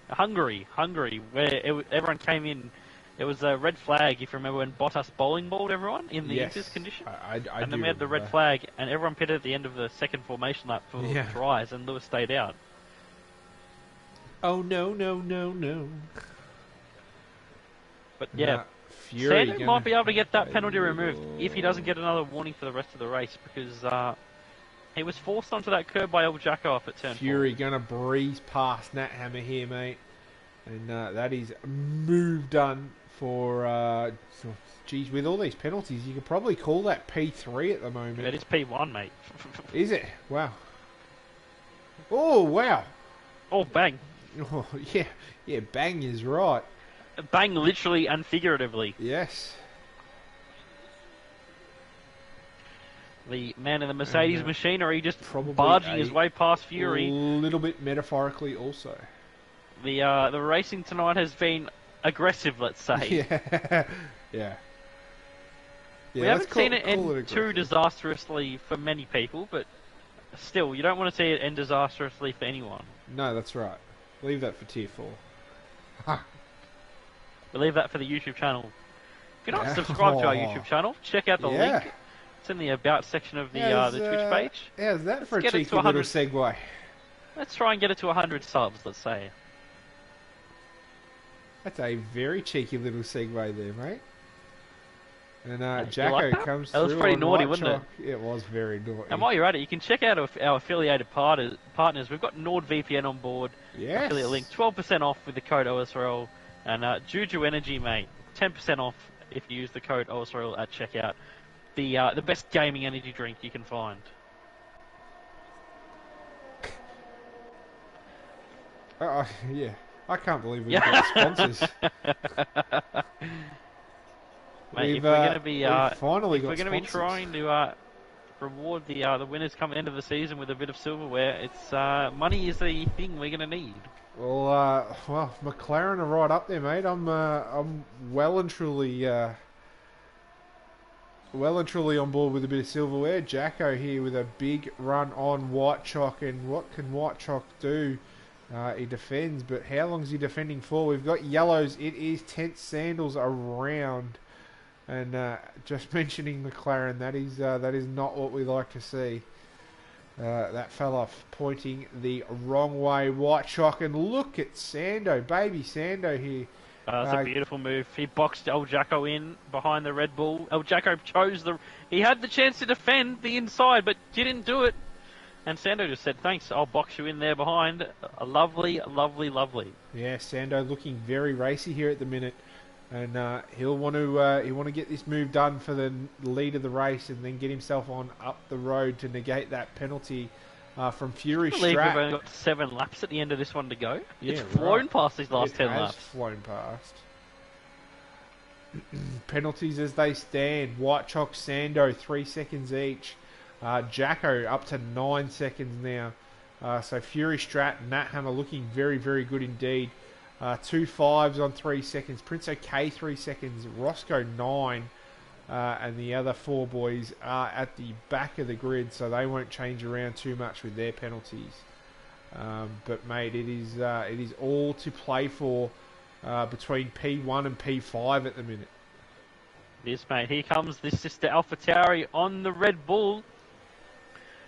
where everyone came in. It was a red flag, if you remember, when Bottas bowling balled everyone in the Intis condition. And then we had the red flag, and everyone pitted at the end of the second formation lap for dries, and Lewis stayed out. Oh, no. But yeah, Sando might be able to get that penalty removed if he doesn't get another warning for the rest of the race, because he was forced onto that curb by El Jacko off at turn 4. Fury going to breeze past Nat Hammer here, mate. And that is move done for, geez, with all these penalties, you could probably call that P3 at the moment. It is P1, mate. Is it? Wow. Oh, wow. Oh, bang. Oh, yeah, bang is right. Bang literally and figuratively. Yes. The man in the Mercedes machine, or he just probably barging his way past Fury. A little bit metaphorically also. The racing tonight has been aggressive, let's say. Yeah. We haven't seen it end too disastrously for many people, but still, you don't want to see it end disastrously for anyone. No, that's right. Leave that for Tier 4. We'll leave that for the YouTube channel. If you're not subscribed to our YouTube channel, check out the link. It's in the About section of the Twitch page. How's that for a cheeky little segue? Let's try and get it to 100 subs, let's say. That's a very cheeky little segue there, mate. And Jacko like comes through. That was pretty naughty, wasn't it? It was very naughty. And while you're at it, you can check out our affiliated partners. We've got NordVPN on board. Yes. Affiliate link, 12% off with the code OSRL. And Juju Energy, mate, 10% off if you use the code OSRL at checkout. The best gaming energy drink you can find. Yeah. I can't believe we've got sponsors. Mate, if we're going to be trying to reward the winners come end of the season with a bit of silverware, it's money is the thing we're going to need. Well, McLaren are right up there, mate. I'm well and truly on board with a bit of silverware. Jacko here with a big run on White Chalk, and what can White Chalk do? He defends, but how long is he defending for? We've got yellows. It is tense sandals around. And just mentioning McLaren, that is not what we like to see. That fella pointing the wrong way. White Chalk, and look at Sando, baby Sando here. That's a beautiful move. He boxed El Jacko in behind the Red Bull. El Jacko he had the chance to defend the inside, but didn't do it. And Sando just said, thanks, I'll box you in there behind. A lovely, lovely, lovely. Yeah, Sando looking very racy here at the minute. And he'll want to get this move done for the lead of the race, and then get himself on up the road to negate that penalty from Fury Strat. We've only got 7 laps at the end of this one to go. Yeah, it's flown past these last 10 laps. Flown past. Penalties as they stand. White Chalk, Sando, 3 seconds each. Jacko up to 9 seconds now. So Fury Strat and Nat Hammer looking very, very good indeed. 2 5s on 3 seconds. Prince OK 3 seconds. Roscoe 9. And the other 4 boys are at the back of the grid, so they won't change around too much with their penalties. But mate, it is all to play for between P1 and P5 at the minute. Yes, mate. Here comes this sister AlphaTauri on the Red Bull,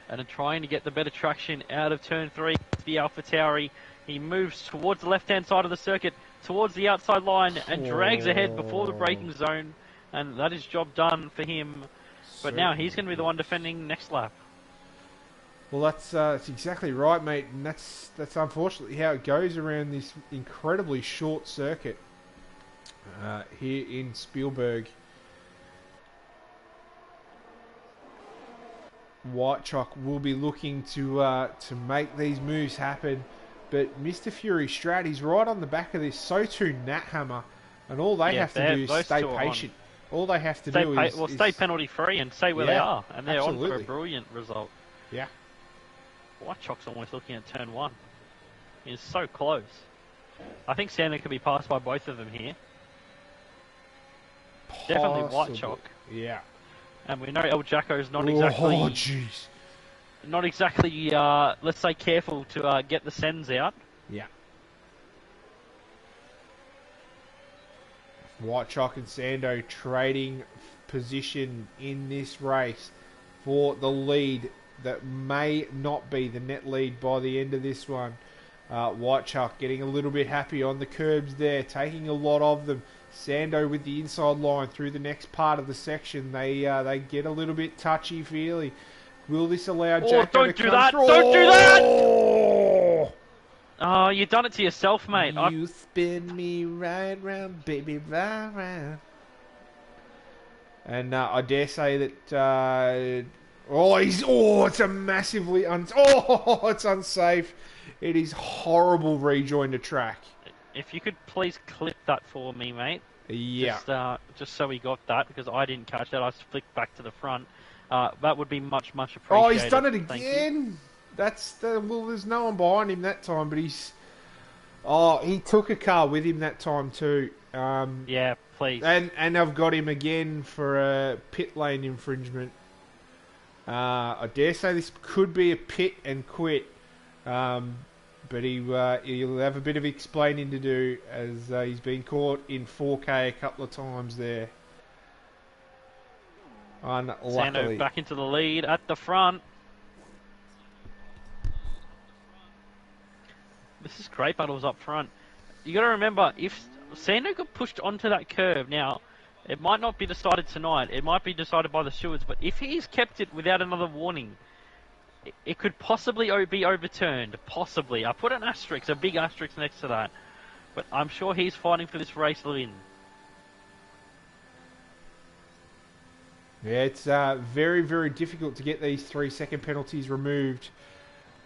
and trying to get the better traction out of turn 3. The AlphaTauri. He moves towards the left-hand side of the circuit, towards the outside line, and drags ahead before the braking zone. And that is job done for him. But now he's going to be the one defending next lap. Well, that's exactly right, mate. And that's unfortunately how it goes around this incredibly short circuit here in Spielberg. White Chalk will be looking to make these moves happen. But Mr. Fury Strat, he's right on the back of this. So too Nat Hammer. And all they have to do is stay patient. All they have to do is stay penalty free and stay where they are. And they're on for a brilliant result. Yeah. White Chalk's almost looking at turn 1. He's so close. I think Sandler could be passed by both of them here. Definitely White Chalk. Yeah. And we know El Jacko's not exactly... Oh, jeez. Not exactly, let's say, careful to get the sends out. Yeah. White Chalk and Sando trading position in this race for the lead that may not be the net lead by the end of this one. White Chalk getting a little bit happy on the curbs there, taking a lot of them. Sando with the inside line through the next part of the section. They get a little bit touchy-feely. Will this allow Jacko to come through? Don't do that! Oh, you've done it to yourself, mate. You spin me right round, baby, right round. And I dare say that... it's a massively... it's unsafe. It is horrible rejoin to track. If you could please clip that for me, mate. Yeah. Just so we got that, because I didn't catch that. I flicked back to the front. That would be much appreciated. Oh, he's done it Thank you. again. Well, there's no one behind him that time, but he took a car with him that time too. Yeah, please. And I've got him again for a pit lane infringement. I dare say this could be a pit and quit. But he'll have a bit of explaining to do, as he's been caught in 4K a couple of times there. Unluckily. Sando back into the lead at the front. This is great battles up front. You got to remember, if Sando got pushed onto that curve, now it might not be decided tonight. It might be decided by the stewards. But if he's kept it without another warning, it could possibly be overturned. Possibly. I put an asterisk, a big asterisk next to that. But I'm sure he's fighting for this race to win. Yeah, it's very, very difficult to get these 3-second penalties removed.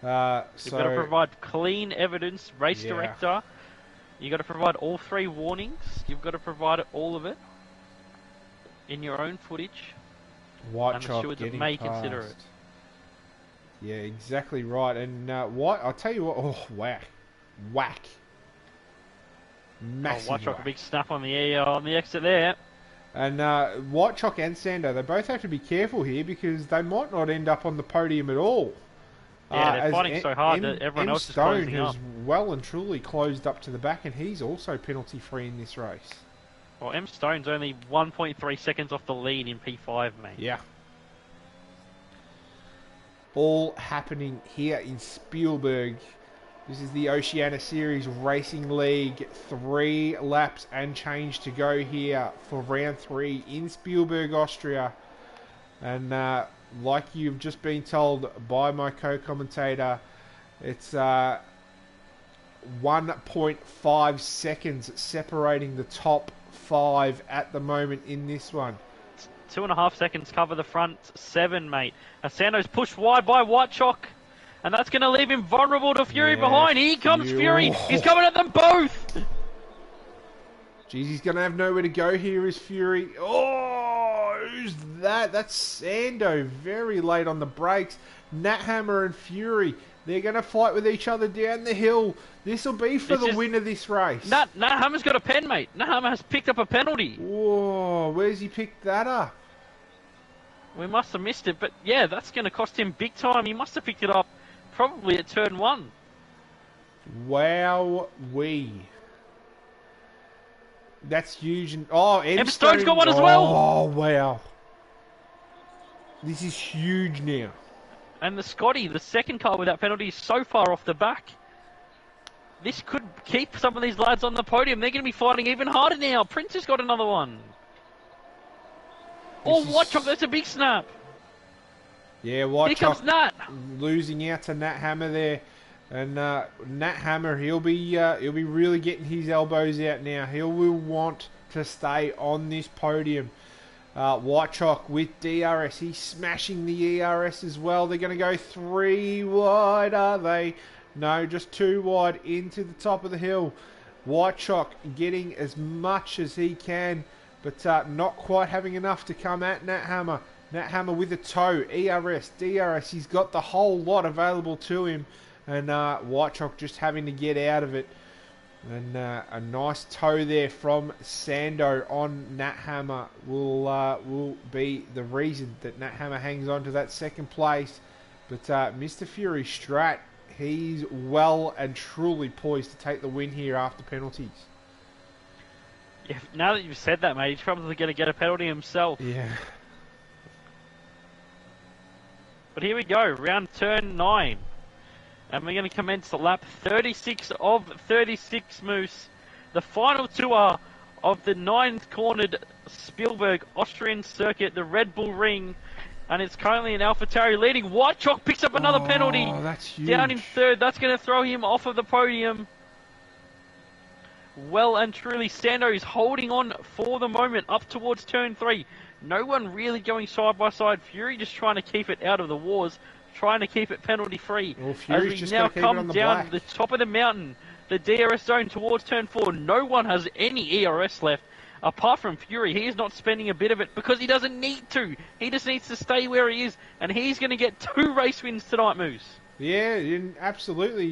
You've got to provide clean evidence, race director. You've got to provide all 3 warnings. You've got to provide all of it in your own footage. White and the Chalk stewards getting may past. consider it. Yeah, exactly right. And I'll tell you what. Oh, whack. Massive White Chalk, whack. a big snap on the exit there. And White Chalk and Sando, they both have to be careful here because they might not end up on the podium at all. Yeah, they're fighting so hard that everyone else is Stone closing has up. well and truly closed up to the back, and he's also penalty free in this race. Well, M Stone's only 1.3 seconds off the lead in P5, mate. Yeah. All happening here in Spielberg. This is the Oceania Series Racing League. 3 laps and change to go here for round 3 in Spielberg, Austria. And like you've just been told by my co-commentator, it's 1.5 seconds separating the top 5 at the moment in this one. 2.5 seconds cover the front 7, mate. Sando's pushed wide by White Chalk, and that's going to leave him vulnerable to Fury behind. Here comes Fury. He's coming at them both. Jeez, he's going to have nowhere to go here, is Fury. Oh, who's that? That's Sando. Very late on the brakes. Nathammer and Fury, they're going to fight with each other down the hill. This will be for the win of this race. Nathammer's got a pen, mate. Nathammer has picked up a penalty. Whoa, where's he picked that up? We must have missed it, but yeah, that's going to cost him big time. He must have picked it up probably at turn 1. Wow-wee. That's huge. M Stone's got one as well. Oh, wow. This is huge now. And the Scotty, the second car with that penalty, is so far off the back. This could keep some of these lads on the podium. They're going to be fighting even harder now. Prince has got another one. White Chalk, that's a big snap. Yeah, White Chalk. Here comes Nat. Losing out to Nathammer there. And Nathammer, he'll be really getting his elbows out now. He will want to stay on this podium. White Chalk with DRS. He's smashing the ERS as well. They're going to go 3 wide, are they? No, just 2 wide into the top of the hill. White Chalk getting as much as he can, but not quite having enough to come at Nathammer. Nathammer with a toe, ERS, DRS. He's got the whole lot available to him. And White Chalk just having to get out of it. And a nice toe there from Sando on Nathammer will be the reason that Nathammer hangs on to that second place. But Mr. Fury Strat, he's well and truly poised to take the win here after penalties. Yeah, now that you've said that, mate, he's probably going to get a penalty himself. Yeah. But here we go, round turn 9. And we're going to commence lap 36 of 36, Moose. The final tour of the 9th-cornered Spielberg Austrian circuit, the Red Bull Ring. And it's currently in AlphaTauri leading. White Chalk picks up another penalty. That's huge. Down in 3rd. That's going to throw him off of the podium. Well and truly, Sando is holding on for the moment up towards turn 3. No one really going side by side. Fury just trying to keep it out of the wars. Trying to keep it penalty free. Well, as we now come down the top of the mountain, the DRS zone towards turn 4. No one has any ERS left, apart from Fury, he is not spending a bit of it because he doesn't need to. He just needs to stay where he is, and he's going to get 2 race wins tonight, Moose. Yeah, absolutely.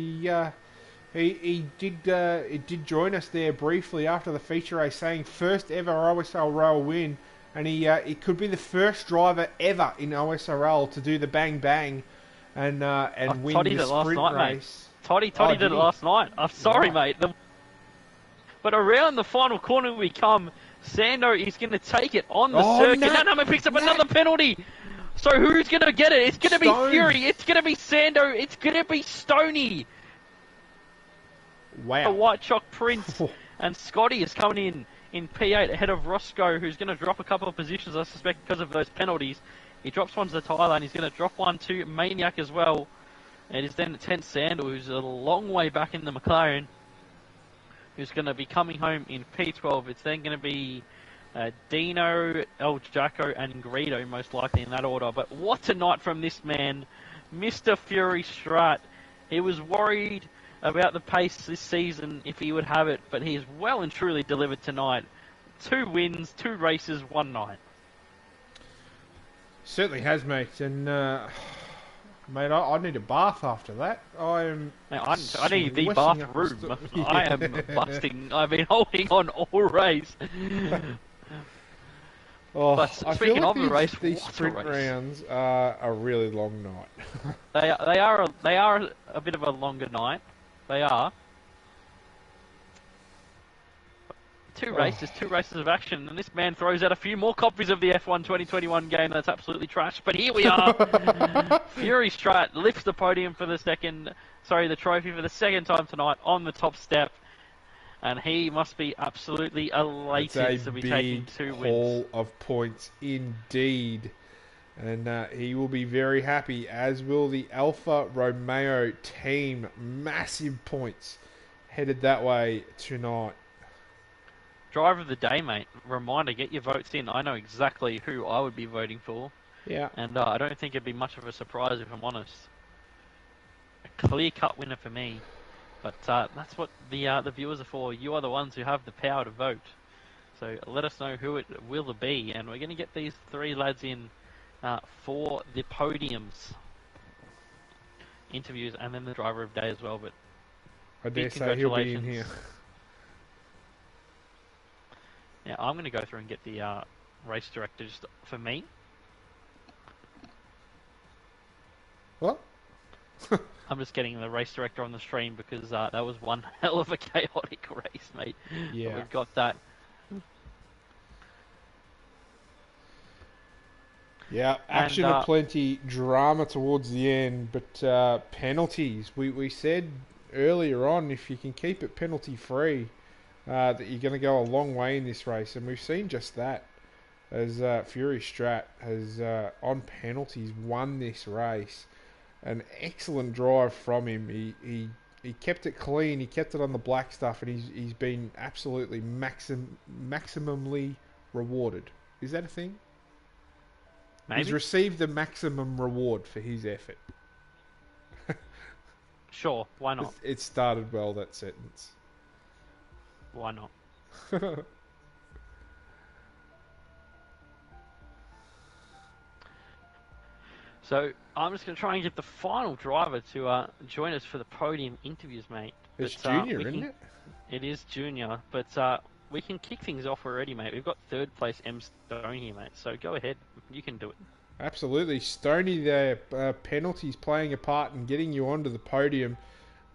He did join us there briefly after the feature race, saying first ever OSRL win, and he could be the first driver ever in OSRL to do the bang bang and win Toddy the did it last sprint night, race. Mate. Toddy did it last night. I'm sorry, mate. But around the final corner we come, Sando is going to take it on the circuit. Nat picks up another penalty. So who's going to get it? It's going to be Fury. It's going to be Sando. It's going to be Stoney. Wow. The White Chalk Prince. And Scotty is coming in P8 ahead of Roscoe, who's going to drop a couple of positions, I suspect, because of those penalties. He drops one to Tyler, and he's going to drop one to Maniac as well. It is then 10th Sandal, who's a long way back in the McLaren, who's going to be coming home in P12. It's then going to be Dino, El Jacko, and Greedo, most likely in that order. But what a night from this man, Mr. Fury Strat. He was worried about the pace this season if he would have it, but he has well and truly delivered tonight. 2 wins, 2 races, 1 night. Certainly has, mate. And mate, I need a bath after that. I need the bathroom. Yeah. I am busting. I've been holding on all race. But I speaking feel like of the race, these what sprint a race. rounds are a really long night. They are a bit of a longer night. They are. 2 races of action, and this man throws out a few more copies of the F1 2021 game that's absolutely trash. But here we are. Fury Strat lifts the podium for the trophy for the second time tonight on the top step, and he must be absolutely elated to be taking 2 wins. Haul of points indeed, and he will be very happy, as will the Alfa Romeo team. Massive points headed that way tonight. Driver of the day, mate. Reminder, get your votes in. I know exactly who I would be voting for. Yeah. And I don't think it'd be much of a surprise, if I'm honest. A clear-cut winner for me. But that's what the viewers are for. You are the ones who have the power to vote. So let us know who it will be. And we're going to get these 3 lads in for the podiums. Interviews and then the driver of day as well. But I dare say he'll be in here. Yeah, I'm going to go through and get the race director just for me. What? I'm just getting the race director on the stream because that was one hell of a chaotic race, mate. Yeah. But we've got that. Yeah, action aplenty, drama towards the end, but penalties. We said earlier on, if you can keep it penalty-free, that you're going to go a long way in this race, and we've seen just that, as Fury Strat has, on penalties, won this race. An excellent drive from him. He kept it clean, he kept it on the black stuff, and he's been absolutely maximally rewarded. Is that a thing? Maybe. He's received the maximum reward for his effort. Sure, why not? It started well, that sentence. Why not? So, I'm just going to try and get the final driver to join us for the podium interviews, mate. It's Junior, isn't it? It is Junior, but we can kick things off already, mate. We've got 3rd place M Stone here, mate. So go ahead. You can do it. Absolutely. Stoney there, penalties playing a part in getting you onto the podium.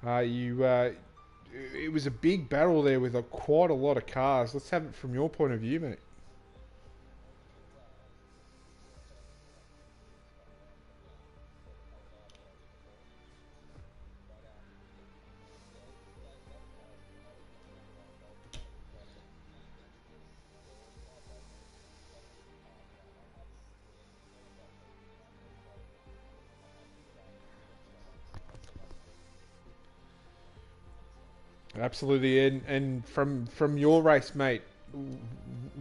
It was a big battle there with quite a lot of cars. Let's have it from your point of view, mate. Absolutely, and from your race, mate,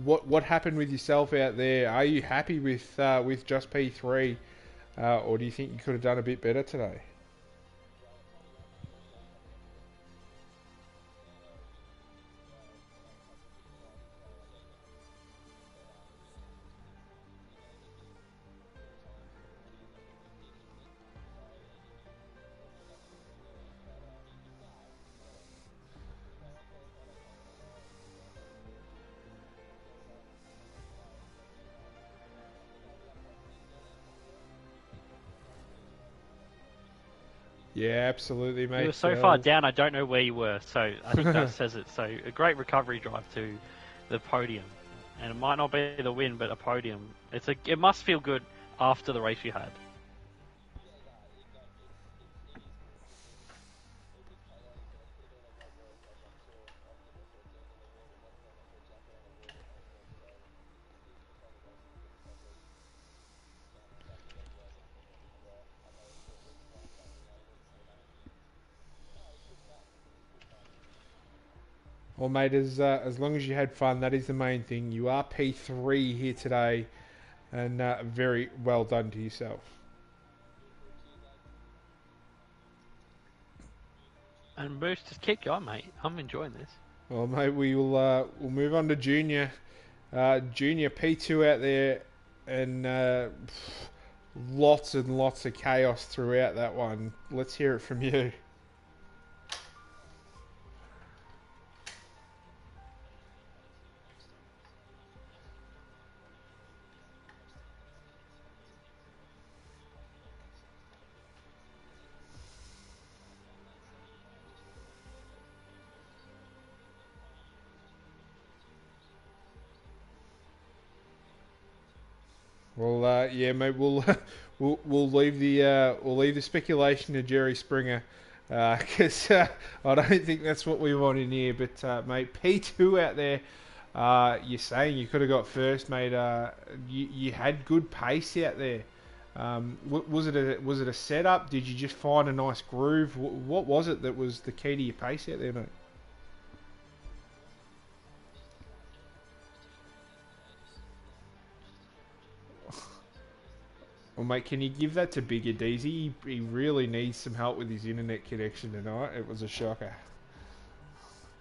what happened with yourself out there? Are you happy with just P3, or do you think you could have done a bit better today? Yeah, absolutely, mate. You were so far down, I don't know where you were. So I think that says it. So a great recovery drive to the podium, and it might not be the win, but a podium. It must feel good after the race you had. Well, mate, as long as you had fun, that is the main thing. You are P3 here today, and very well done to yourself. And Moose, just keep going, mate. I'm enjoying this. Well, mate, we'll move on to Junior. Junior P2 out there, and lots and lots of chaos throughout that one. Let's hear it from you. Well, yeah, mate. We'll leave the speculation to Jerry Springer, because I don't think that's what we want in here. But mate, P2 out there. You're saying you could have got first, mate. You had good pace out there. Was it a setup? Did you just find a nice groove? What was it that was the key to your pace out there, mate? Well, mate, can you give that to Bigger Deezy? He really needs some help with his internet connection tonight. It was a shocker.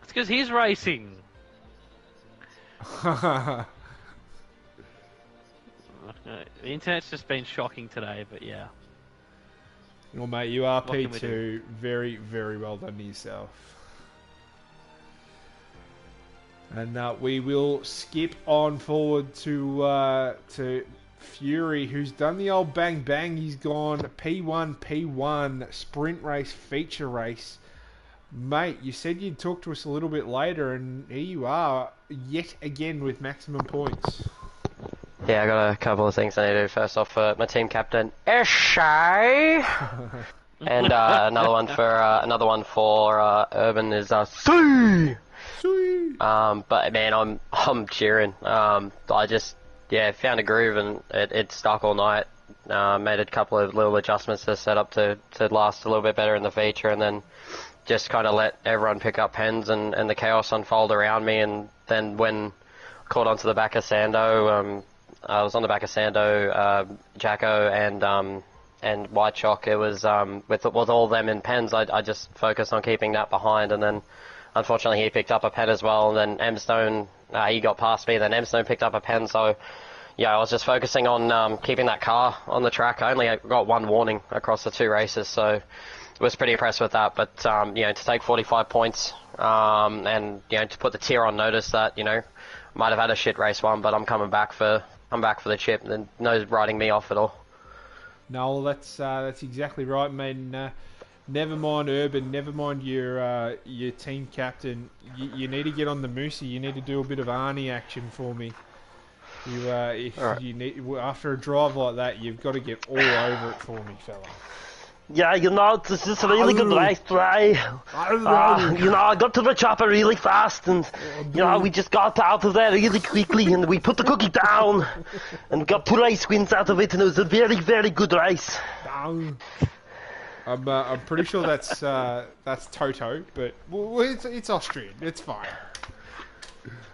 It's because he's racing. Well, The internet's just been shocking today, but yeah. mate, you are What can we P2. Very, very well done to yourself. And we will skip on forward to Fury, who's done the old bang bang. He's gone P1 sprint race, feature race. Mate, you said you'd talk to us a little bit later, and here you are yet again with maximum points. Yeah, I got a couple of things I need to do. First off, my team captain, Eshay, and another one for Urban is C. But man, I'm cheering. I just found a groove and it stuck all night. Made a couple of little adjustments to set up to last a little bit better in the feature, and then just kind of let everyone pick up pens and the chaos unfold around me. And then when I caught onto the back of Sando, I was on the back of Sando, Jacko, and White Chalk. It was with all them in pens. I just focused on keeping that behind, and then unfortunately he picked up a pen as well. And then M-Stone, he got past me. Then M-Stone picked up a pen. So yeah, I was just focusing on keeping that car on the track. I only got one warning across the two races, so was pretty impressed with that. But to take 45 points and to put the tier on notice that might have had a shit race one, but I'm back for the chip. And no writing me off at all. No, well, that's exactly right, man. Never mind Urban, never mind your team captain. You need to get on the Moosey. You need to do a bit of Arnie action for me. You need, after a drive like that, you've got to get all over it for me, fella. Yeah, this is a really good race today. I got to the chopper really fast, and we just got out of there really quickly, and we put the cookie down, and got 2 race wins out of it, and it was a very, very good race. I'm pretty sure that's Toto, but it's Austrian. It's fine.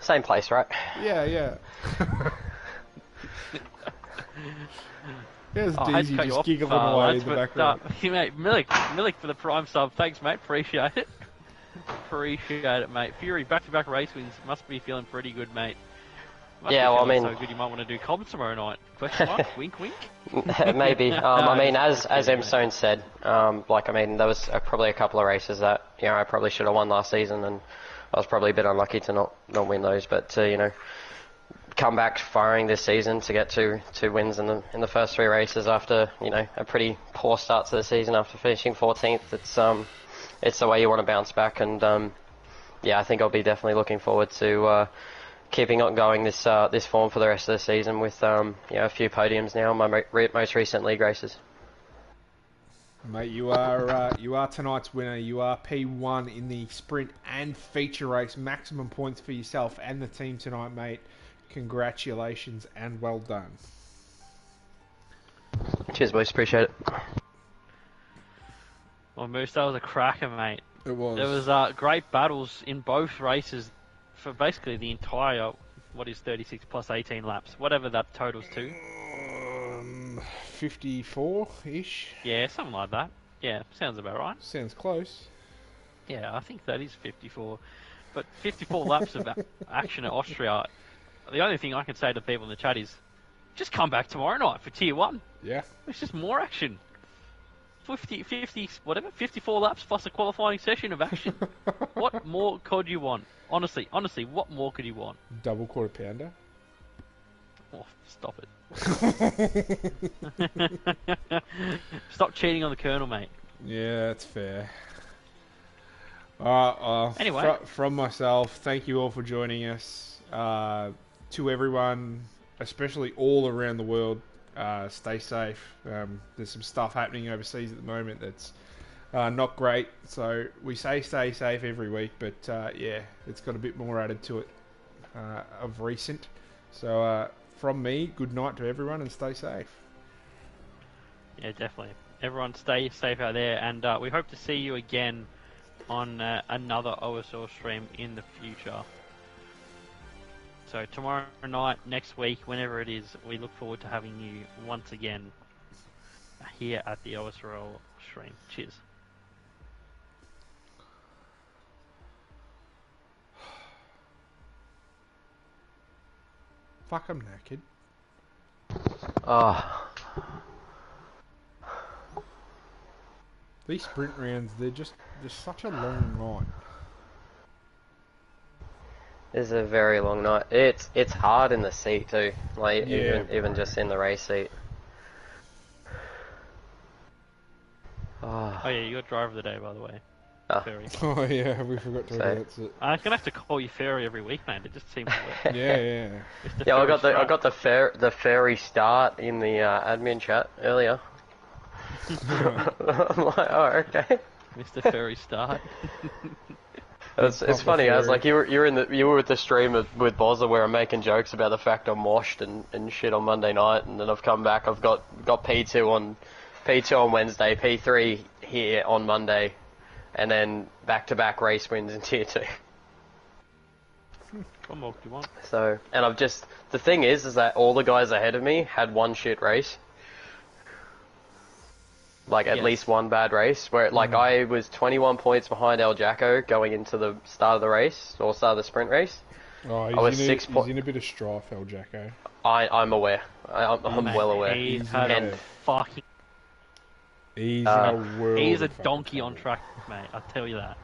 Same place, right? Yeah. There's Daisy just giggling away in the background. Mate, Milik for the prime sub. Thanks, mate. Appreciate it. Appreciate it, mate. Fury, back-to-back race wins. Must be feeling pretty good, mate. So good you might want to do comms tomorrow night. Question mark? Wink, wink. Maybe. As M-Stone said, there was probably a couple of races that I probably should have won last season, and I was probably a bit unlucky to not win those. But come back firing this season to get two wins in the first 3 races after, you know, a pretty poor start to the season after finishing 14th. It's the way you want to bounce back, and yeah, I think I'll be definitely looking forward to keeping on going this form for the rest of the season with you know, a few podiums now, my most recent league races. Mate, you are tonight's winner. You are P1 in the sprint and feature race. Maximum points for yourself and the team tonight, mate. Congratulations and well done. Cheers, boys. Appreciate it. Well, Moose, that was a cracker, mate. It was. There was great battles in both races for basically the entire, 36 plus 18 laps, whatever that totals to. 54-ish? Yeah, something like that. Yeah, sounds about right. Sounds close. Yeah, I think that is 54. But 54 laps of action at Austria. The only thing I can say to people in the chat is, just come back tomorrow night for Tier 1. Yeah. It's just more action. 54 laps plus a qualifying session of action. What more could you want? Honestly, what more could you want? Double quarter pounder? Oh, stop it. Stop cheating on the Colonel, mate. Yeah, that's fair. Anyway. From myself, thank you all for joining us. To everyone, especially all around the world, stay safe. There's some stuff happening overseas at the moment that's not great. So we say stay safe every week, but yeah, it's got a bit more added to it of recent. So from me, good night to everyone and stay safe. Yeah, definitely. Everyone stay safe out there, and we hope to see you again on another OSL stream in the future. So tomorrow night, next week, whenever it is, we look forward to having you once again here at the OSL stream. Cheers. Fuck, I'm naked. Oh. These sprint rounds, they're just such a long night. It's a very long night. It's hard in the seat too. Like Yeah. even just in the race seat. Oh yeah, you got driver of the day, by the way. Oh. Ferry. Oh yeah, we forgot to announce it. I'm gonna have to call you Ferry every week, man. It just seems like Yeah. Mr. Yeah, I Ferry got the ferry start in the admin chat earlier. I'm like, oh, okay. Mr. Ferry start. It's funny. I was like, you were at the stream with Bozza where I'm making jokes about the fact I'm washed and shit on Monday night, and then I've come back. I've got P2 on Wednesday, P3 here on Monday, and then back-to-back race wins in Tier 2. What more do you want? So, and the thing is that all the guys ahead of me had one shit race. Like, at least one bad race, where, like, I was 21 points behind El Jacko going into the start of the race, or start of the sprint race. Oh, he's in a bit of strife, El Jacko. I'm aware. I'm well aware. He's had a fucking... He's in a world He's a of fucking donkey trouble. on track, mate. I'll tell you that.